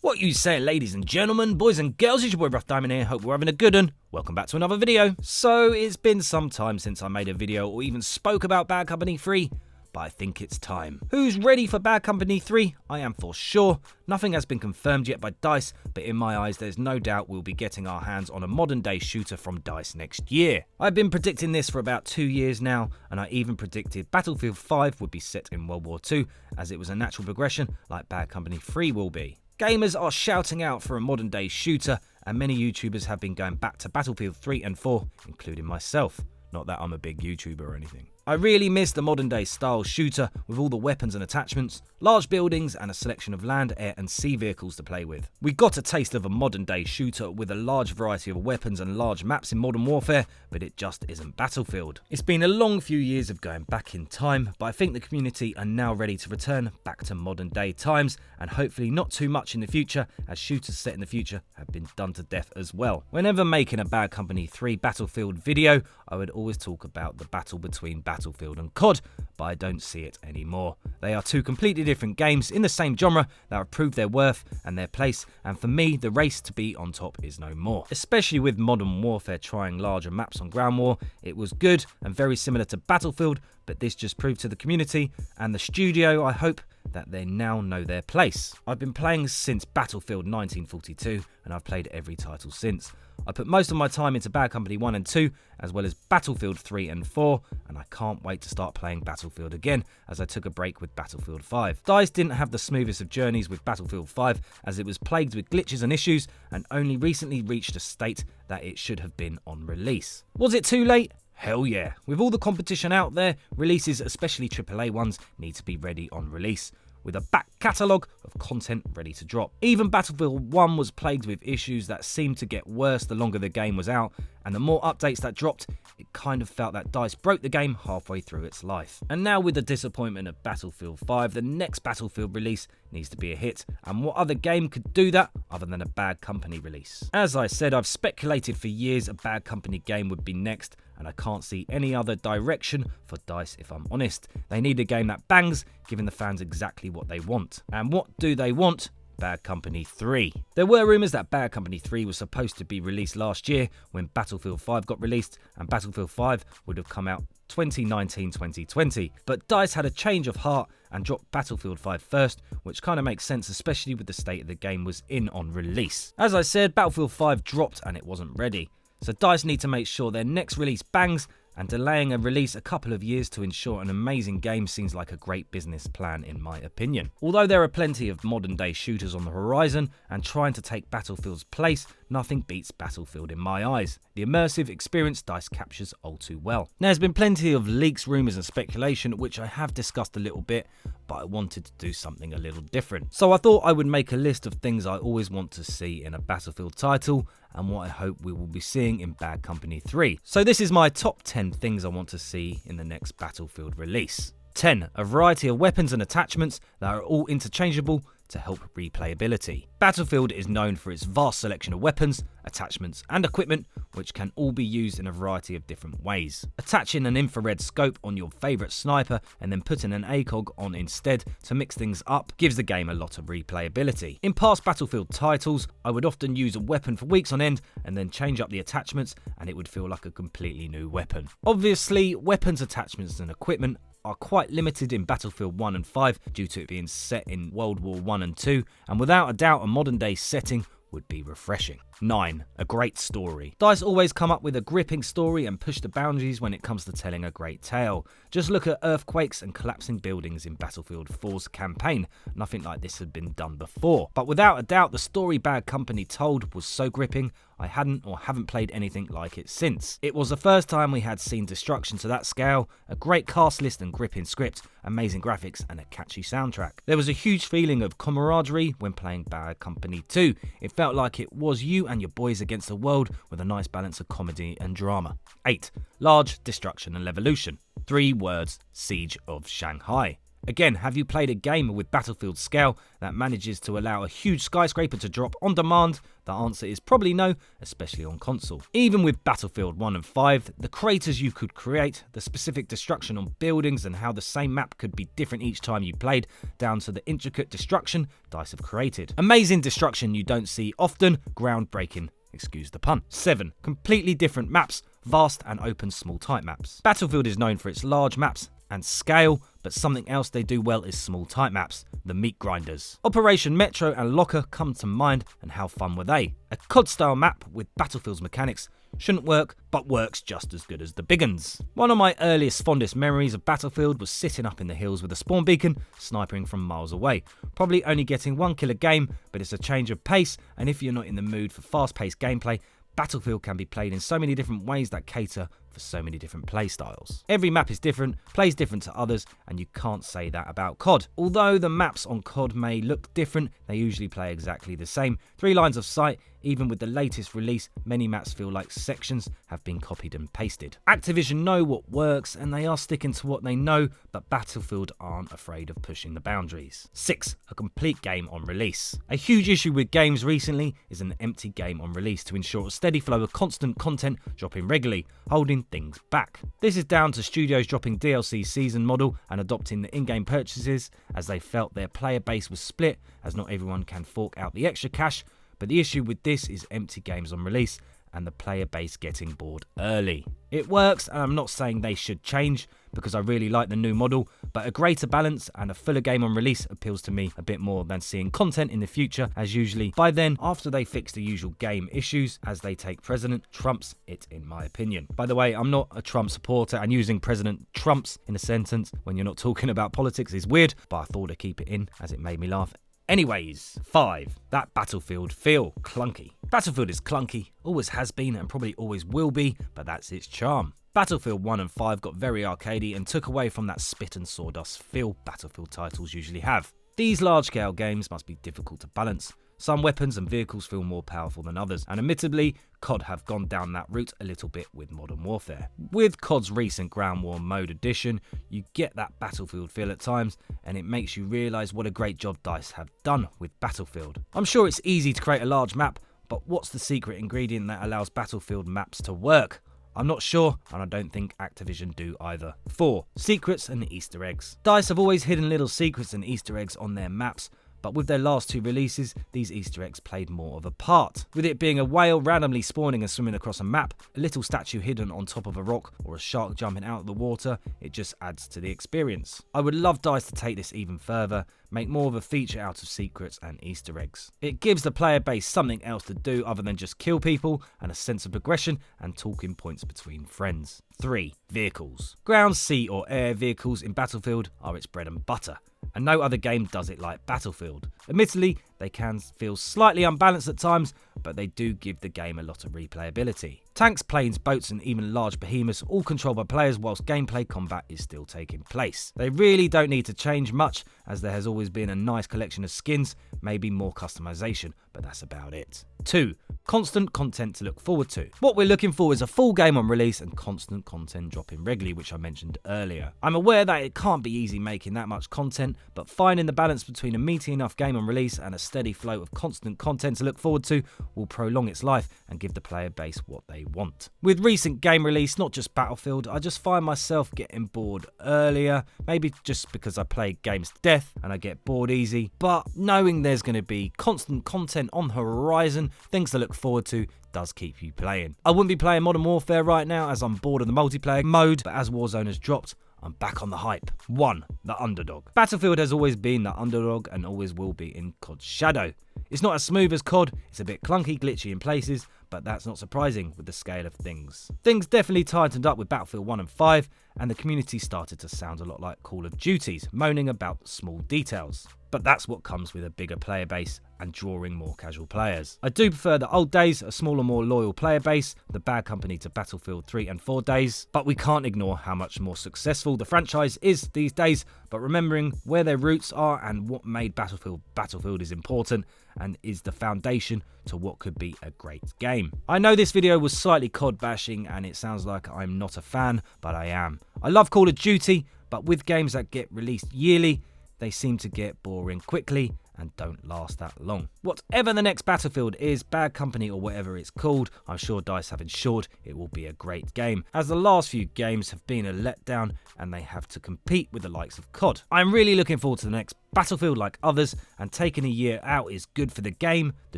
What you saying, ladies and gentlemen, boys and girls? It's your boy Rough Diamond here. Hope we're having a good one. Welcome back to another video. So it's been some time since I made a video or even spoke about Bad Company 3, but I think it's time. Who's ready for Bad Company 3? I am for sure. Nothing has been confirmed yet by DICE, but in my eyes there's no doubt we'll be getting our hands on a modern day shooter from DICE next year. I've been predicting this for about 2 years now, and I even predicted Battlefield 5 would be set in World War II, as it was a natural progression like Bad Company 3 will be. Gamers are shouting out for a modern day shooter, and many YouTubers have been going back to Battlefield 3 and 4, including myself. Not that I'm a big YouTuber or anything. I really miss the modern day style shooter with all the weapons and attachments, large buildings and a selection of land, air and sea vehicles to play with. We got a taste of a modern day shooter with a large variety of weapons and large maps in Modern Warfare, but it just isn't Battlefield. It's been a long few years of going back in time, but I think the community are now ready to return back to modern day times, and hopefully not too much in the future, as shooters set in the future have been done to death as well. Whenever making a Bad Company 3 Battlefield video, I would always talk about the battle between Battlefield and COD, but I don't see it anymore. They are two completely different games in the same genre that have proved their worth and their place, and for me the race to be on top is no more. Especially with Modern Warfare trying larger maps on ground war, it was good and very similar to Battlefield, but this just proved to the community and the studio, I hope, that they now know their place. I've been playing since Battlefield 1942 and I've played every title since. I put most of my time into Bad Company 1 and 2, as well as Battlefield 3 and 4, and I can't wait to start playing Battlefield again, as I took a break with Battlefield 5. DICE didn't have the smoothest of journeys with Battlefield 5, as it was plagued with glitches and issues, and only recently reached a state that it should have been on release. Was it too late? Hell yeah. With all the competition out there, releases, especially AAA ones, need to be ready on release, with a back catalogue of content ready to drop. Even Battlefield 1 was plagued with issues that seemed to get worse the longer the game was out, and the more updates that dropped, it kind of felt that DICE broke the game halfway through its life. And now with the disappointment of Battlefield 5, the next Battlefield release needs to be a hit, and what other game could do that other than a Bad Company release? As I said, I've speculated for years a Bad Company game would be next, and I can't see any other direction for DICE if I'm honest. They need a game that bangs, giving the fans exactly what they want. And what do they want? Bad Company 3. There were rumours that Bad Company 3 was supposed to be released last year when Battlefield 5 got released, and Battlefield 5 would have come out 2019-2020. But DICE had a change of heart and dropped Battlefield 5 first, which kind of makes sense, especially with the state the game was in on release. As I said, Battlefield 5 dropped and it wasn't ready. So DICE need to make sure their next release bangs, and delaying a release a couple of years to ensure an amazing game seems like a great business plan in my opinion. Although there are plenty of modern day shooters on the horizon and trying to take Battlefield's place, nothing beats Battlefield in my eyes. The immersive experience DICE captures all too well. Now, there's been plenty of leaks, rumours and speculation, which I have discussed a little bit, but I wanted to do something a little different. So I thought I would make a list of things I always want to see in a Battlefield title and what I hope we will be seeing in Bad Company 3. So this is my top 10 things I want to see in the next Battlefield release. 10. A variety of weapons and attachments that are all interchangeable to help replayability. Battlefield is known for its vast selection of weapons, attachments and equipment, which can all be used in a variety of different ways. Attaching an infrared scope on your favourite sniper and then putting an ACOG on instead to mix things up gives the game a lot of replayability. In past Battlefield titles, I would often use a weapon for weeks on end and then change up the attachments, and it would feel like a completely new weapon. Obviously, weapons, attachments and equipment are quite limited in Battlefield 1 and 5 due to it being set in World War 1 and 2, and without a doubt a modern day setting would be refreshing. 9. A great story. DICE always come up with a gripping story and push the boundaries when it comes to telling a great tale. Just look at earthquakes and collapsing buildings in Battlefield 4's campaign. Nothing like this had been done before. But without a doubt, the story Bad Company told was so gripping, I hadn't or haven't played anything like it since. It was the first time we had seen destruction to that scale, a great cast list and gripping script, amazing graphics and a catchy soundtrack. There was a huge feeling of camaraderie when playing Bad Company 2. It felt like it was you and your boys against the world, with a nice balance of comedy and drama. 8. Large destruction and revolution. 3 words: Siege of Shanghai. Again, have you played a game with Battlefield scale that manages to allow a huge skyscraper to drop on demand? The answer is probably no, especially on console. Even with Battlefield 1 and 5, the craters you could create, the specific destruction on buildings and how the same map could be different each time you played, down to the intricate destruction DICE have created. Amazing destruction you don't see often, groundbreaking. Excuse the pun. 7. Completely different maps, vast and open small type maps. Battlefield is known for its large maps and scale, but something else they do well is small type maps, the meat grinders. Operation Metro and Locker come to mind, and how fun were they? A COD style map with Battlefield's mechanics shouldn't work, but works just as good as the big uns. One of my earliest fondest memories of Battlefield was sitting up in the hills with a spawn beacon, sniping from miles away. Probably only getting 1 kill a game, but it's a change of pace, and if you're not in the mood for fast paced gameplay, Battlefield can be played in so many different ways that cater for so many different play styles. Every map is different, plays different to others, and you can't say that about COD. Although the maps on COD may look different, they usually play exactly the same. 3 lines of sight. Even with the latest release, many maps feel like sections have been copied and pasted. Activision know what works and they are sticking to what they know, but Battlefield aren't afraid of pushing the boundaries. 6. A complete game on release. A huge issue with games recently is an empty game on release to ensure a steady flow of constant content dropping regularly, holding things back. This is down to studios dropping DLC season model and adopting the in-game purchases as they felt their player base was split, as not everyone can fork out the extra cash. But the issue with this is empty games on release and the player base getting bored early. It works, and I'm not saying they should change because I really like the new model, but a greater balance and a fuller game on release appeals to me a bit more than seeing content in the future, as usually by then, after they fix the usual game issues as they take President trumps it, in my opinion. By the way, I'm not a Trump supporter, and using President trumps in a sentence when you're not talking about politics is weird, but I thought I'd keep it in as it made me laugh. Anyways, 5. That Battlefield feel. Clunky. Battlefield is clunky, always has been and probably always will be, but that's its charm. Battlefield 1 and 5 got very arcadey and took away from that spit and sawdust feel Battlefield titles usually have. These large-scale games must be difficult to balance. Some weapons and vehicles feel more powerful than others, and admittedly, COD have gone down that route a little bit with Modern Warfare. With COD's recent Ground War Mode edition, you get that Battlefield feel at times, and it makes you realise what a great job DICE have done with Battlefield. I'm sure it's easy to create a large map, but what's the secret ingredient that allows Battlefield maps to work? I'm not sure, and I don't think Activision do either. 4. Secrets and Easter eggs. DICE have always hidden little secrets and Easter eggs on their maps, but with their last 2 releases, these Easter eggs played more of a part. With it being a whale randomly spawning and swimming across a map, a little statue hidden on top of a rock, or a shark jumping out of the water, it just adds to the experience. I would love DICE to take this even further, make more of a feature out of secrets and Easter eggs. It gives the player base something else to do other than just kill people, and a sense of progression and talking points between friends. 3. Vehicles. Ground, sea or air vehicles in Battlefield are its bread and butter, and no other game does it like Battlefield. Admittedly, they can feel slightly unbalanced at times, but they do give the game a lot of replayability. Tanks, planes, boats and even large behemoths all controlled by players whilst gameplay combat is still taking place. They really don't need to change much, as there has always been a nice collection of skins, maybe more customization, but that's about it. 2. Constant content to look forward to. What we're looking for is a full game on release and constant content dropping regularly, which I mentioned earlier. I'm aware that it can't be easy making that much content, but finding the balance between a meaty enough game on release and a steady flow of constant content to look forward to will prolong its life and give the player base what they want. With recent game release, not just Battlefield, I just find myself getting bored earlier, maybe just because I play games to death and I get bored easy, but knowing there's going to be constant content on the horizon, things to look forward to, does keep you playing. I wouldn't be playing Modern Warfare right now as I'm bored of the multiplayer mode, but as Warzone has dropped, I'm back on the hype. 1. The underdog. Battlefield has always been the underdog and always will be in COD's shadow. It's not as smooth as COD, it's a bit clunky, glitchy in places, but that's not surprising with the scale of things. Things definitely tightened up with Battlefield 1 and 5, and the community started to sound a lot like Call of Duty's, moaning about small details. But that's what comes with a bigger player base and drawing more casual players. I do prefer the old days, a smaller, more loyal player base, the Bad Company to Battlefield 3 and 4 days, but we can't ignore how much more successful the franchise is these days, but remembering where their roots are and what made Battlefield is important and is the foundation to what could be a great game. I know this video was slightly COD bashing and it sounds like I'm not a fan, but I am. I love Call of Duty, but with games that get released yearly, they seem to get boring quickly and don't last that long. Whatever the next Battlefield is, Bad Company or whatever it's called, I'm sure DICE have ensured it will be a great game, as the last few games have been a letdown and they have to compete with the likes of COD. I'm really looking forward to the next Battlefield like others, and taking a year out is good for the game, the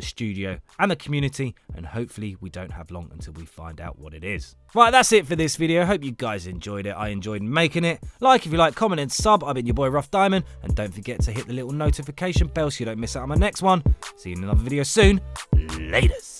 studio and the community, and hopefully we don't have long until we find out what it is. Right, that's it for this video. Hope you guys enjoyed it. I enjoyed making it. Like if you like, comment and sub. I've been your boy Rough Diamond, and don't forget to hit the little notification bell so you don't miss out on my next one. See you in another video soon. Laters.